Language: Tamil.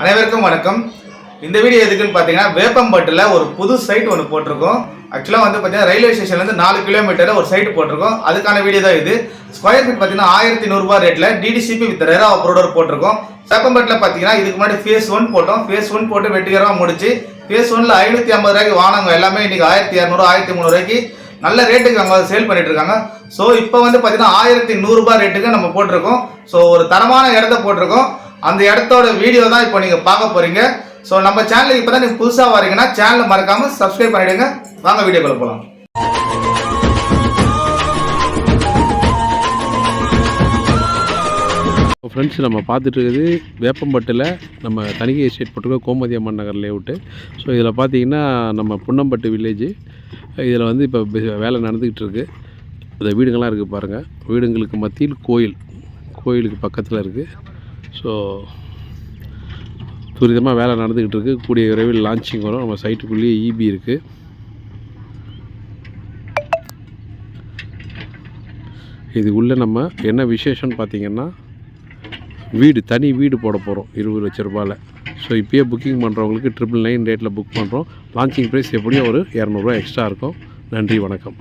அனைவருக்கும் வணக்கம். இந்த வீடியோ எதுக்குன்னு பார்த்தீங்கன்னா, வேப்பம்பட்டில் ஒரு புது சைட் ஒன்று போட்டிருக்கோம். ஆக்சுவலாக வந்து பார்த்தீங்கன்னா ரயில்வே ஸ்டேஷன்லேருந்து 4 கிலோமீட்டரில் ஒரு சைட் போட்டிருக்கோம். அதுக்கான வீடியோ தான் இது. ஸ்கொயர் ஃபீட் பார்த்தீங்கன்னா 1100 ரேட்டில் டிடிசிபி வித் ரெரா அப்ரூவர் போட்டிருக்கோம். வேப்பம்பட்டில் பார்த்தீங்கன்னா இதுக்கு முன்னாடி ஃபேஸ் 1 போட்டோம். ஃபேஸ் 1 போட்டு வெற்றிகரமாக முடிச்சு ஃபேஸ் 1ல் 550 ரூபாய்க்கு வாங்கினவங்க எல்லாமே இன்னைக்கு 1200 1300 ரூபாய்க்கு நல்ல ரேட்டுக்கு அவங்க சேல் பண்ணிட்டு இருக்காங்க. ஸோ இப்போ வந்து பார்த்தீங்கன்னா 1100 ரேட்டுக்கு நம்ம போட்டிருக்கோம். ஸோ ஒரு தரமான இடத்த போட்டிருக்கோம். அந்த இடத்தோட வீடியோ தான் இப்போ நீங்கள் பார்க்க போறீங்க. ஸோ நம்ம சேனலுக்கு இப்போ தான் நீங்கள் புதுசாக வரீங்கன்னா சேனலை மறக்காமல் சப்ஸ்கிரைப் பண்ணிடுங்க. வாங்க வீடியோக்குள்ள போகலாம். ஃப்ரெண்ட்ஸ், நம்ம பார்த்துட்டு இருக்குது வேப்பம்பட்டில் நம்ம தனிகை எஸ்டேட் போட்டிருக்கோம், கோமதி அம்மன் நகர் லேஅவுட்டு. ஸோ இதில் பார்த்தீங்கன்னா நம்ம புன்னம்பட்டு வில்லேஜ். இதில் வந்து இப்போ வேலை நடந்துக்கிட்டு இருக்குது. இந்த வீடுங்கள்லாம் இருக்குது பாருங்கள். வீடுங்களுக்கு மத்தியில் கோயிலுக்கு பக்கத்தில் இருக்குது. ஸோ துரிதமாக வேலை நடந்துக்கிட்டு இருக்குது. கூடிய விரைவில் லான்ச்சிங் வரும். நம்ம சைட்டுக்குள்ளேயே இபி இருக்குது. இது உள்ளே நம்ம என்ன விசேஷம்னு பார்த்திங்கன்னா, தனி வீடு போட போகிறோம் 20 லட்ச ரூபாயில். ஸோ இப்போயே புக்கிங் பண்ணுறவங்களுக்கு 999 ரேட்டில் புக் பண்ணுறோம். லான்ச்சிங் ப்ரைஸ் எப்படியும் ஒரு 200 ரூபா எக்ஸ்ட்ரா இருக்கும். நன்றி, வணக்கம்.